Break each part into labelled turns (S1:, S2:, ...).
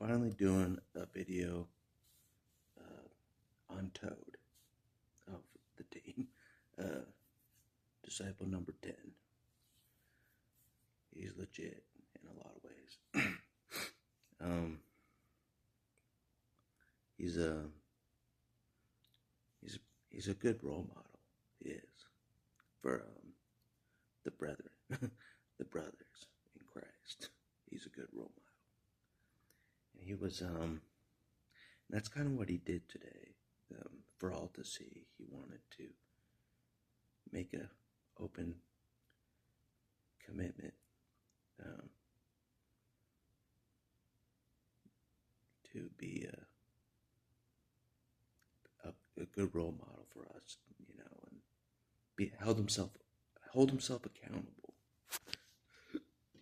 S1: finally doing a video on Toad of the team, disciple number 10. He's legit in a lot of ways. He's a good role model. He is for the brethren, the brothers in Christ. He's a good role model. And he was that's kind of what he did today. For all to see, he wanted to make a open commitment to be a good role model for us, and hold himself accountable,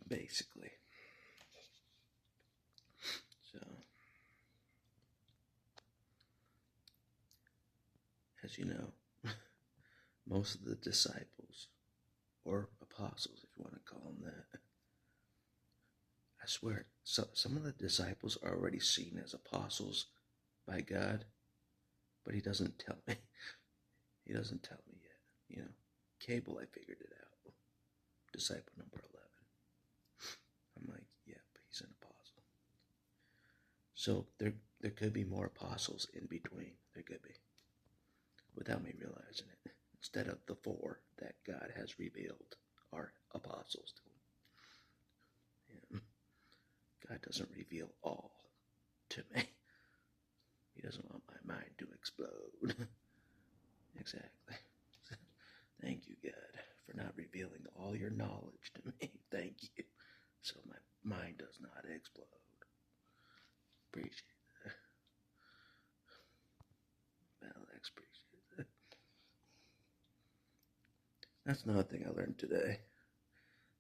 S1: basically. So, as you know, most of the disciples, or apostles, if you want to call them that, I swear, some of the disciples are already seen as apostles by God, but he doesn't tell me. He doesn't tell me yet. Cable, I figured it out. Disciple number 11. I'm like, yep, he's an apostle. So there could be more apostles in between. There could be. Without me realizing it. Instead of the 4 that God has revealed are apostles to him. God doesn't reveal all to me. He doesn't want my mind to explode. Exactly. Thank you, God, for not revealing all your knowledge to me. Thank you. So my mind does not explode. Appreciate that. Well, I appreciate that. That's another thing I learned today.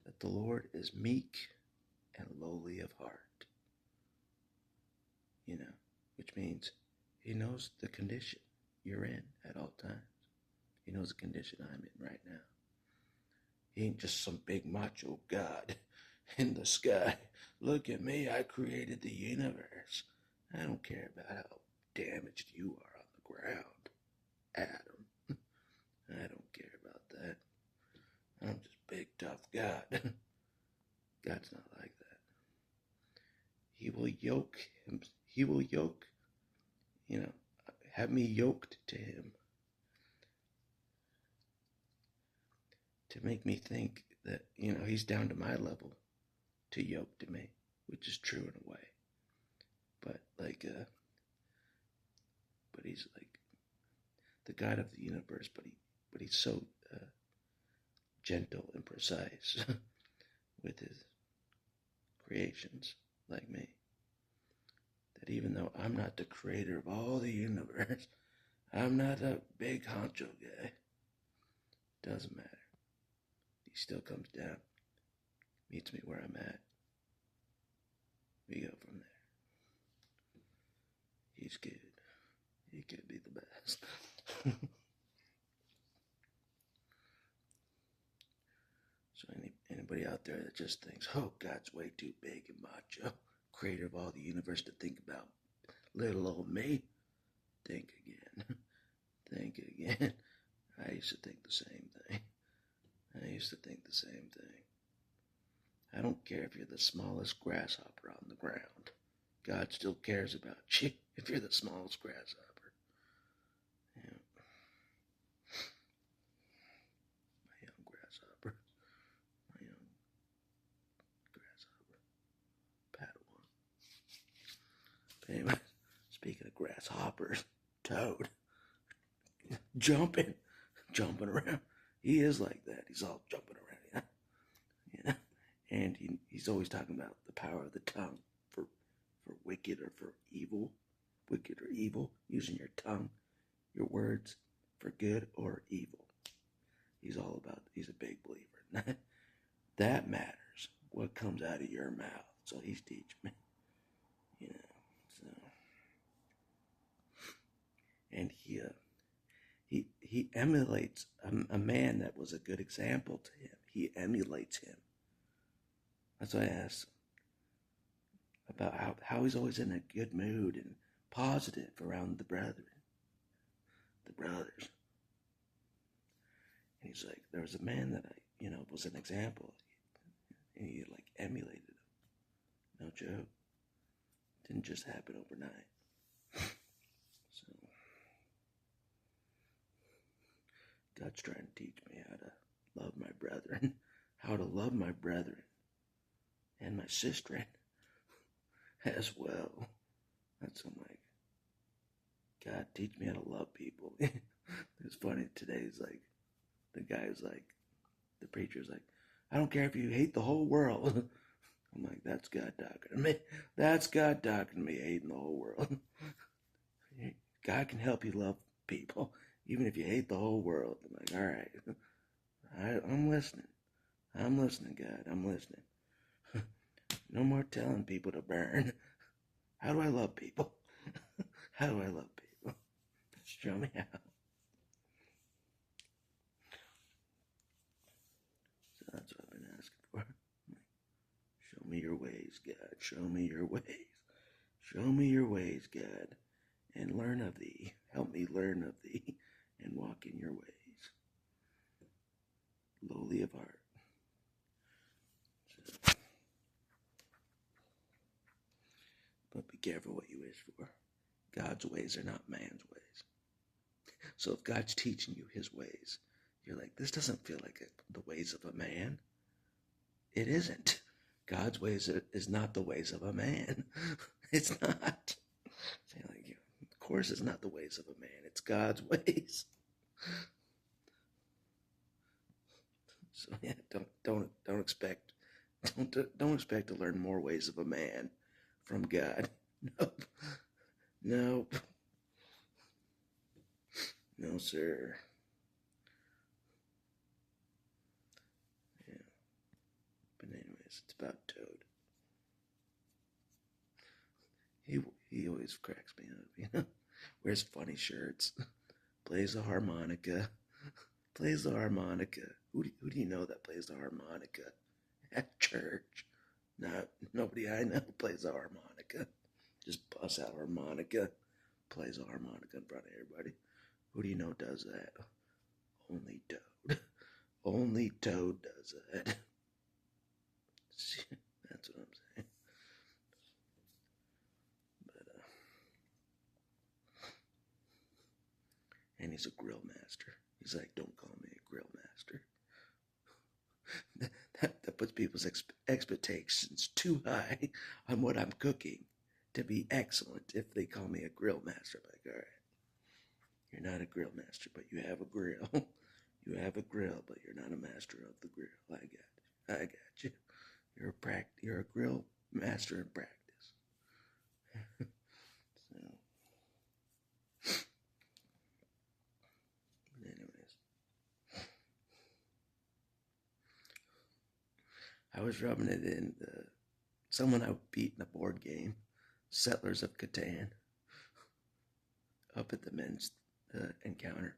S1: That the Lord is meek and lowly of heart. Which means he knows the condition you're in at all times. He knows the condition I'm in right now. He ain't just some big macho God in the sky. Look at me, I created the universe. I don't care about how damaged you are on the ground, Adam. I don't care about that. I'm just big tough God. God's not like that. He will yoke him. He will yoke, have me yoked to him to make me think that, he's down to my level to yoke to me, which is true in a way. But but he's like the God of the universe, but he's so gentle and precise with his creations like me. That even though I'm not the creator of all the universe, I'm not a big honcho guy. Doesn't matter. He still comes down, meets me where I'm at. We go from there. He's good. He could be the best. So anybody out there that just thinks, oh, God's way too big and macho, creator of all the universe, to think about little old me, think again. Think again. I used to think the same thing. I don't care if you're the smallest grasshopper on the ground. God still cares about you if you're the smallest grasshopper. Yeah. My young grasshopper. Padawan. But anyway, speaking of grasshoppers, Toad. Jumping around. He is like that. He's all jumping around, And he's always talking about the power of the tongue for wicked or for evil. Wicked or evil, using your tongue, your words for good or evil. He's a big believer in that. That matters, what comes out of your mouth. So he's teaching me, so. And he emulates a man that was a good example to him. He emulates him. That's why I asked about how he's always in a good mood and positive around the brethren, the brothers. And he's like, there was a man that was an example. And he like emulated him. No joke. Didn't just happen overnight. So God's trying to teach me how to love my brethren, how to love my brethren and my sister as well. That's what I'm like, God, teach me how to love people. It's funny, today's like, the guy's like, the preacher's like, I don't care if you hate the whole world. I'm like, that's God talking to me. That's God talking to me, hating the whole world. God can help you love people, even if you hate the whole world. I'm like, all right, I'm listening. I'm listening, God. I'm listening. No more telling people to burn. How do I love people? How do I love people? Show me how. So that's what I've been asking for. Show me your ways, God. Show me your ways. Show me your ways, God, and learn of thee. Help me learn of thee and walk in your ways. Lowly of heart. So, but be careful what you wish for. God's ways are not man's ways. So if God's teaching you his ways, you're like, this doesn't feel like the ways of a man. It isn't. God's ways is not the ways of a man. It's not. Like, of course it's not the ways of a man. It's God's ways. So yeah, don't expect to learn more ways of a man from God. Nope. Nope. No, sir. Yeah. But anyways, it's about Toad. He always cracks me up, Wears funny shirts. Plays the harmonica. Plays the harmonica. Who do you know that plays the harmonica at church? Nobody I know plays the harmonica. Just busts out harmonica. Plays the harmonica in front of everybody. Who do you know does that? Only Toad. Only Toad does that. That's what I'm saying. But and he's a grill master. He's like, don't call me a grill master. that puts people's expectations too high on what I'm cooking to be excellent if they call me a grill master. I'm like, all right, you're not a grill master, but you have a grill. You have a grill, but you're not a master of the grill. I got you. You're a grill master in practice. So, anyways, I was rubbing it in someone I beat in a board game, Settlers of Catan, up at the men's encounter.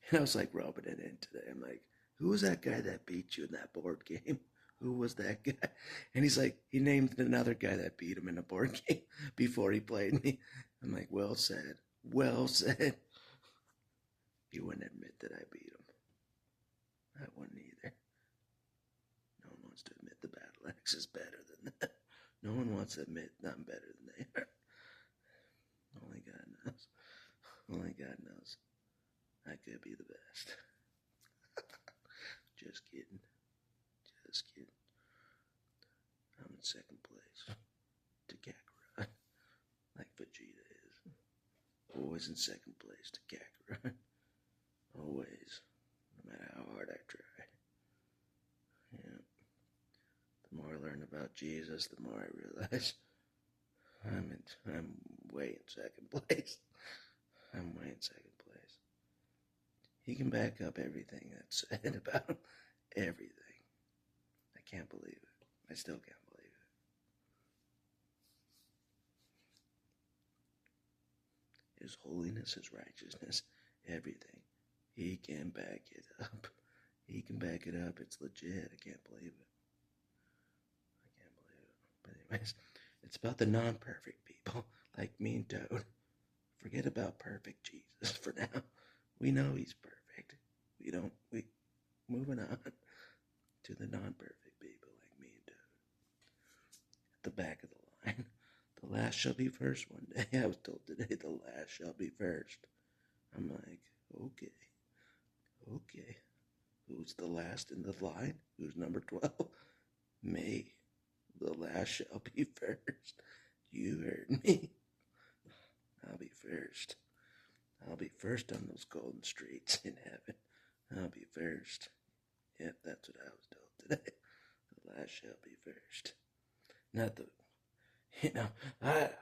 S1: And I was like rubbing it in today. I'm like, who was that guy that beat you in that board game? Who was that guy? And he's like, he named another guy that beat him in a board game before he played me. I'm like, well said. Well said. He wouldn't admit that I beat him. I wouldn't either. No one wants to admit the battle axe is better than that. No one wants to admit I'm better than they are. Only God knows. Only God knows. I could be the best. Just kidding. Just kidding. I'm in second place to Kakarot, like Vegeta is. Always in second place to Kakarot. Always. No matter how hard I try. Yeah. The more I learn about Jesus, the more I realize I'm way in second place. I'm way in second place. He can back up everything that's said about him. Everything. I can't believe it. I still can't believe it. His holiness, his righteousness, everything. He can back it up. He can back it up. It's legit. I can't believe it. I can't believe it. But anyways, It's about the non-perfect people, like me and Toad. Forget about perfect Jesus for now. We know he's perfect. We moving on to the non-perfect people like me and Toad. At the back of the line. The last shall be first one day. I was told today the last shall be first. I'm like, okay. Who's the last in the line? Who's number 12? Me. The last shall be first. You heard me. I'll be first. I'll be first on those golden streets in heaven. I'll be first. Yep, that's what I was told today. The last shall be first. Not the,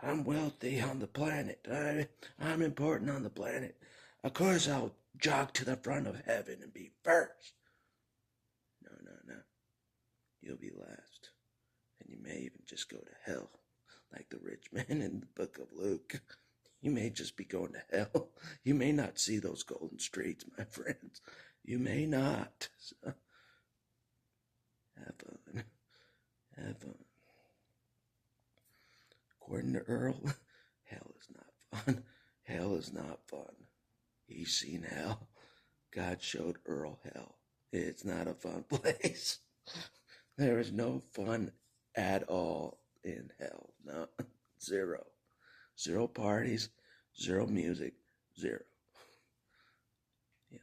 S1: I'm wealthy on the planet. I'm important on the planet. Of course I'll jog to the front of heaven and be first. No. You'll be last. And you may even just go to hell, like the rich man in the book of Luke. You may just be going to hell. You may not see those golden streets, my friends. You may not. So, have fun. Have fun. According to Earl, hell is not fun. Hell is not fun. He's seen hell. God showed Earl hell. It's not a fun place. There is no fun at all in hell. No. Zero. Zero parties, zero music, zero. Yeah.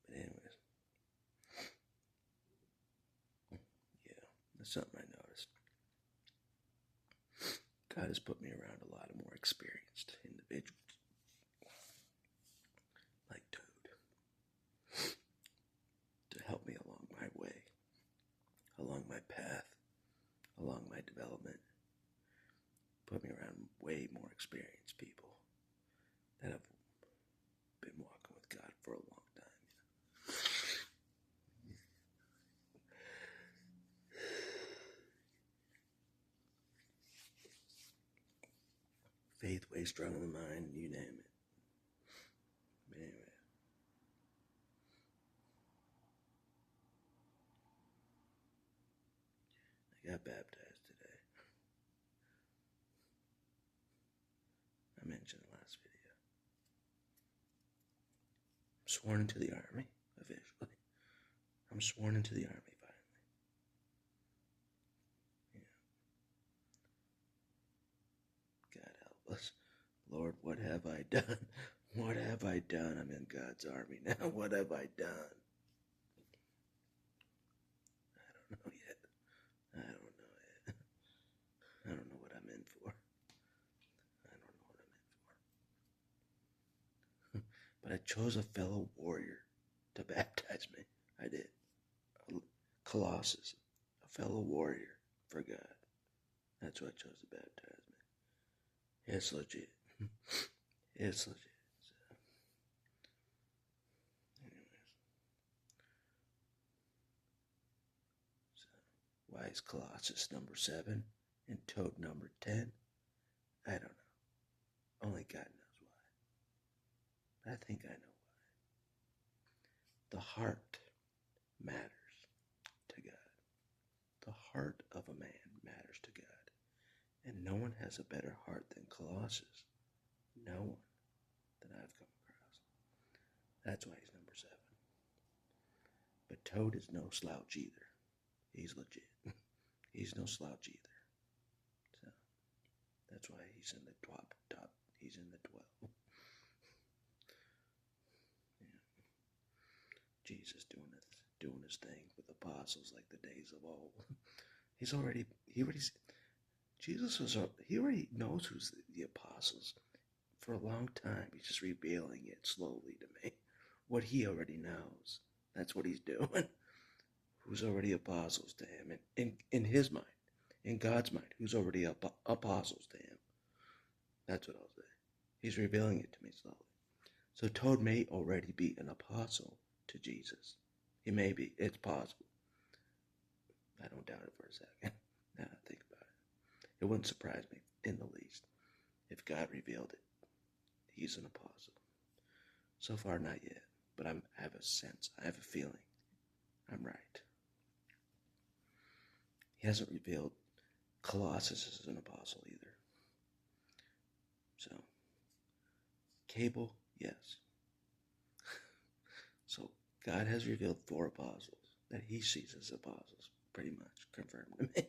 S1: But anyways, yeah, that's something I noticed. God has put me around a lot of more experienced individuals, like Toad, to help me along my way, along my path, along my development. Put me around way more experienced people that have been walking with God for a long time. Faith, way stronger than mine, you name it. But anyway. I got baptized today. I mentioned in the last video. I'm sworn into the army, officially. I'm sworn into the army, finally. Yeah. God help us. Lord, what have I done? What have I done? I'm in God's army now. What have I done? I don't know yet. I don't know what I'm in for. But I chose a fellow warrior to baptize me. I did. Colossus, a fellow warrior for God. That's who I chose to baptize me. It's legit. It's legit. So, why is Colossus number 7 and Toad number 10? I don't know. Only God knows why. But I think I know why. The heart matters to God. The heart of a man matters to God. And no one has a better heart than Colossus. No one that I've come across. That's why he's number 7. But Toad is no slouch either. He's legit. He's no slouch either. So that's why he's in the top. He's in the 12. Yeah. Jesus doing his thing with apostles like the days of old. he already knows who's the apostles for a long time. He's just revealing it slowly to me. What he already knows. That's what he's doing. Who's already apostles to him. And in his mind, in God's mind, who's already apostles to him. That's what I'll say. He's revealing it to me slowly. So Toad may already be an apostle to Jesus. He may be. It's possible. I don't doubt it for a second. Now I think about it. It wouldn't surprise me in the least if God revealed it. He's an apostle. So far, not yet. but I have a sense, I have a feeling I'm right. He hasn't revealed Colossus as an apostle either. So, Cable, yes. So, God has revealed 4 apostles that he sees as apostles, pretty much confirmed to me.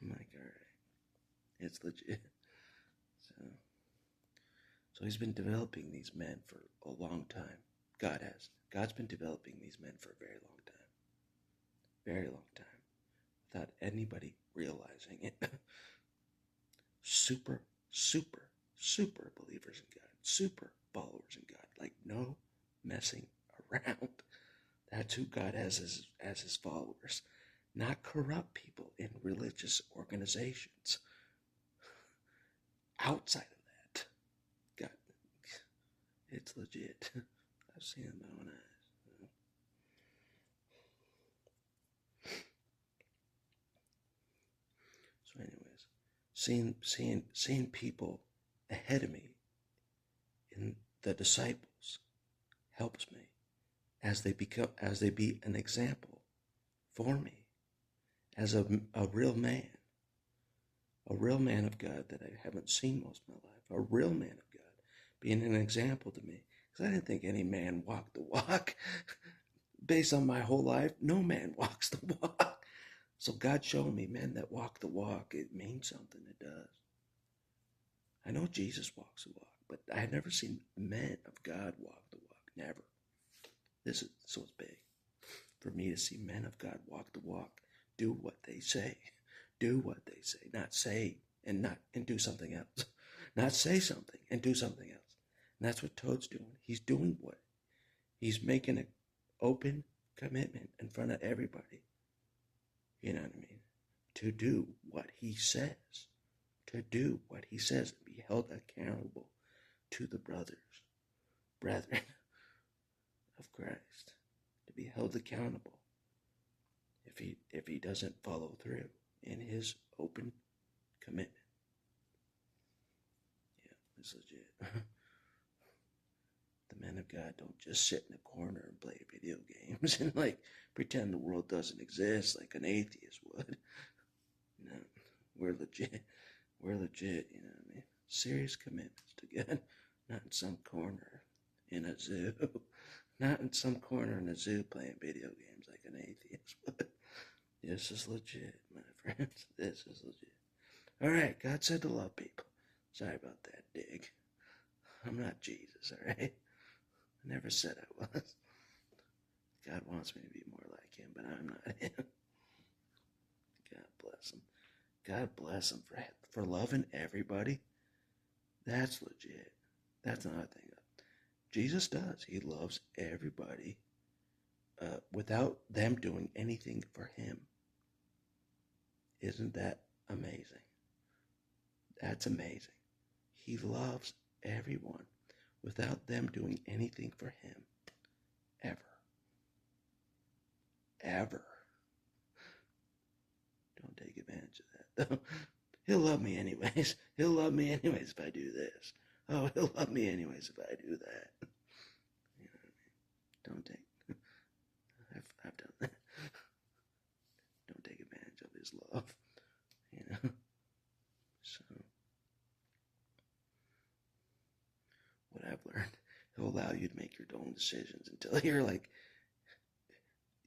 S1: I'm like, all right, it's legit. So he's been developing these men for a long time. God has. God's been developing these men for a very long time. Very long time. Without anybody realizing it. super believers in God. Super followers in God. Like no messing around. That's who God has as his followers. Not corrupt people in religious organizations. Outside of that, God, it's legit. I've seen it with my own eyes. So, anyways, seeing people ahead of me in the disciples helps me as they be an example for me as a real man of God that I haven't seen most of my life, a real man of God being an example to me, because I didn't think any man walked the walk. Based on my whole life, no man walks the walk. So God showed me men that walk the walk. It means something. It does. I know Jesus walks the walk, but I had never seen men of God walk the walk. Never. So it's big for me to see men of God walk the walk, do what they say, not say and do something else, not say something and do something else. And that's what Toad's doing. He's doing what? He's making an open commitment in front of everybody. You know what I mean? To do what he says. To do what he says and be held accountable to the brethren of Christ. To be held accountable if he doesn't follow through in his open commitment. Yeah, it's legit. The men of God don't just sit in a corner and play video games and like pretend the world doesn't exist like an atheist would. No, we're legit. We're legit, you know what I mean? Serious commitments to God. Not in some corner in a zoo. Not in some corner in a zoo playing video games like an atheist would. This is legit, my friends. This is legit. Alright, God said to love people. Sorry about that dig. I'm not Jesus, alright? I never said I was. God wants me to be more like him, but I'm not him. God bless him. God bless him for loving everybody. That's legit. That's another thing. Jesus does. He loves everybody without them doing anything for him. Isn't that amazing? That's amazing. He loves everyone without them doing anything for him. Ever. Ever. Don't take advantage of that, though. He'll love me anyways. He'll love me anyways if I do this. Oh, he'll love me anyways if I do that. You know what I mean? Don't take... I've done that. Don't take advantage of his love. You know? So... what I've learned, he'll allow you to make your own decisions until you're like,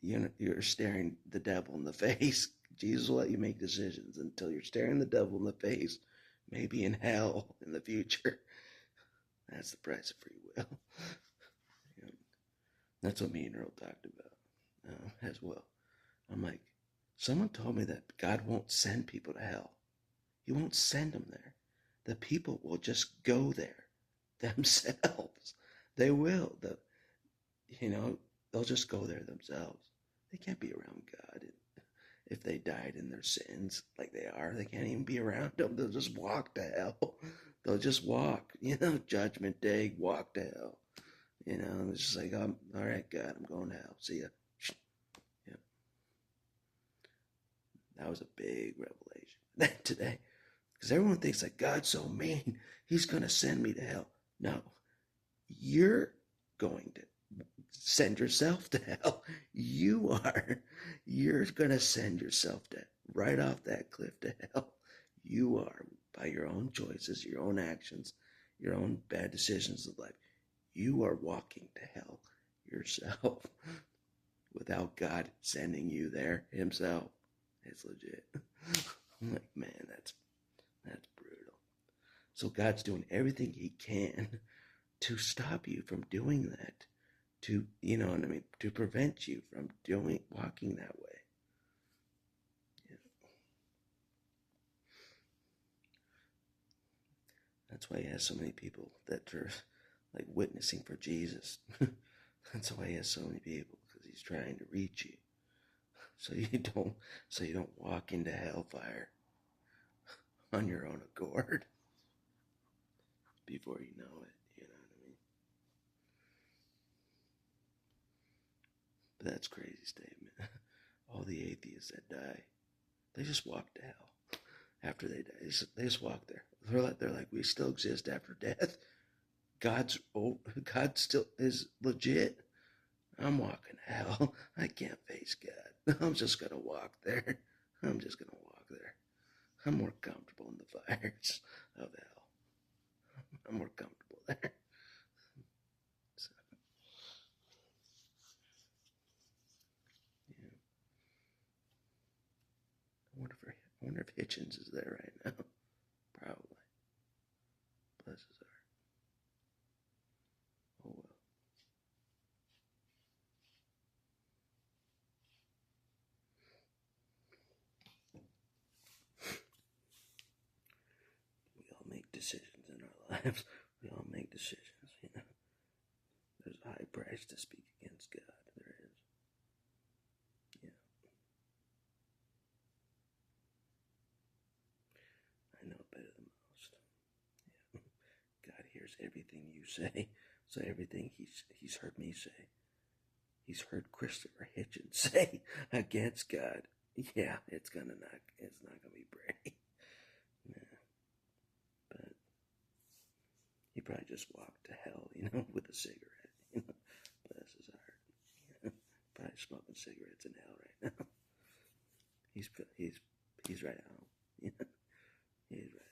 S1: you're staring the devil in the face. Jesus will let you make decisions until you're staring the devil in the face, maybe in hell in the future. That's the price of free will. You know, that's what me and Earl talked about as well. I'm like, someone told me that God won't send people to hell. He won't send them there. The people will just go there themselves. They will. They'll just go there themselves. They can't be around God if they died in their sins like they are. They can't even be around him. They'll just walk to hell. They'll just walk. Judgment Day, walk to hell. It's just like, all right, God, I'm going to hell. See ya. Yep. That was a big revelation today. Because everyone thinks that God's so mean, he's going to send me to hell. No. You're going to send yourself to hell. You are. You're going to send yourself to right off that cliff to hell. You are, by your own choices, your own actions, your own bad decisions of life. You are walking to hell yourself without God sending you there himself. It's legit. I'm like, man, that's brutal. So God's doing everything he can to stop you from doing that, to, you know what I mean, to prevent you from walking that way. Yeah. That's why he has so many people that are like witnessing for Jesus. That's why he has so many people, because he's trying to reach you, so you don't walk into hellfire on your own accord before you know it. You know what I mean? But that's a crazy statement. All the atheists that die, they just walk to hell after they die. They just walk there. They're like, we still exist after death. God still is legit. I'm walking to hell. I can't face God. I'm just gonna walk there. I'm just gonna walk there. I'm more comfortable in the fires of hell. I'm more comfortable there. So, yeah. I wonder if Hitchens is there right now. Probably. Bless his heart. Oh well. We all make decisions in our lives. We all make decisions, you know. There's a high price to speak against God. There is. Yeah. I know better than most. Yeah. God hears everything you say. So everything he's heard me say, he's heard Christopher Hitchens say against God. Yeah, it's not gonna be pretty. Yeah. But he probably just walked to hell, you know, with a cigarette. You know, bless his heart. You know, probably smoking cigarettes in hell right now. He's right at home. You know, he's right at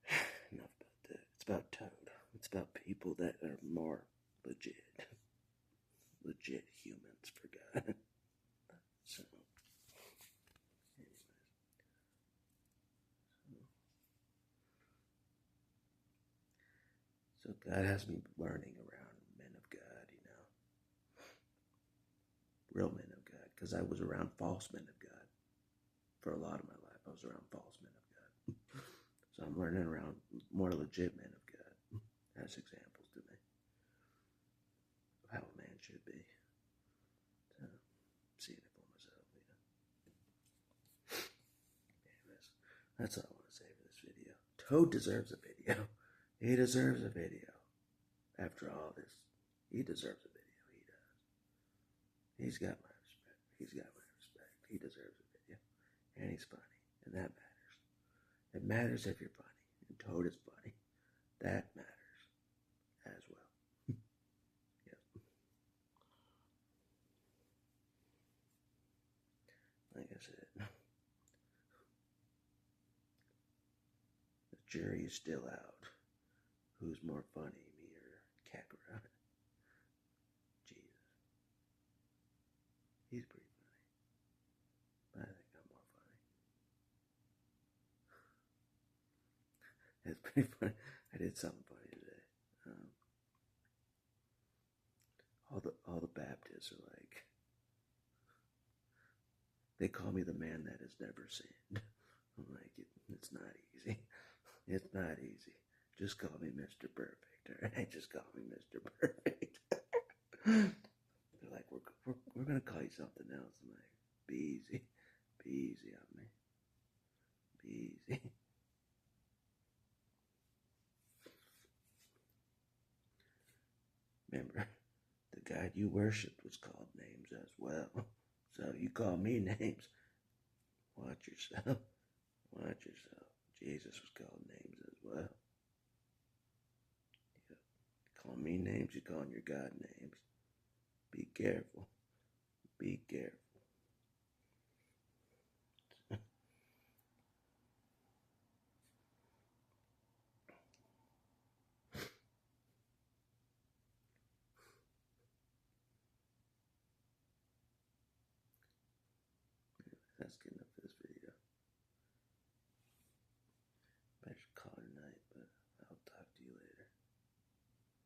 S1: home. Enough about that. It's about Toad. It's about people that are more legit humans for God. So, anyways, so God has me learning around men of God, you know, real men of God, because I was around false men of God for a lot of my life. I was around false men of God, so I'm learning around more legit men of God as examples to me of how a man should be. So, seeing it for myself, you know. Anyways, that's all I want to say for this video. Toad deserves a video. He deserves a video. After all this, he deserves a video. He does. He's got my respect. He's got my respect. He deserves a video. And he's funny. And that matters. It matters if you're funny. And Toad is funny. That matters as well. Yep. Like I said, the jury is still out. Who's more funny, me or Kakarot? Jesus. He's pretty funny. But I think I'm more funny. It's pretty funny. I did something funny today. All the Baptists are like, they call me the man that has never sinned. I'm like, it's not easy. It's not easy. Just call me Mr. Perfect, alright? Just call me Mr. Perfect. They're like, we're gonna call you something else. I'm like, be easy on me. Be easy. Remember, the God you worshipped was called names as well. So you call me names. Watch yourself. Watch yourself. Jesus was called names as well. Yep. Call me names, you calling your God names. Be careful. Be careful. That's getting up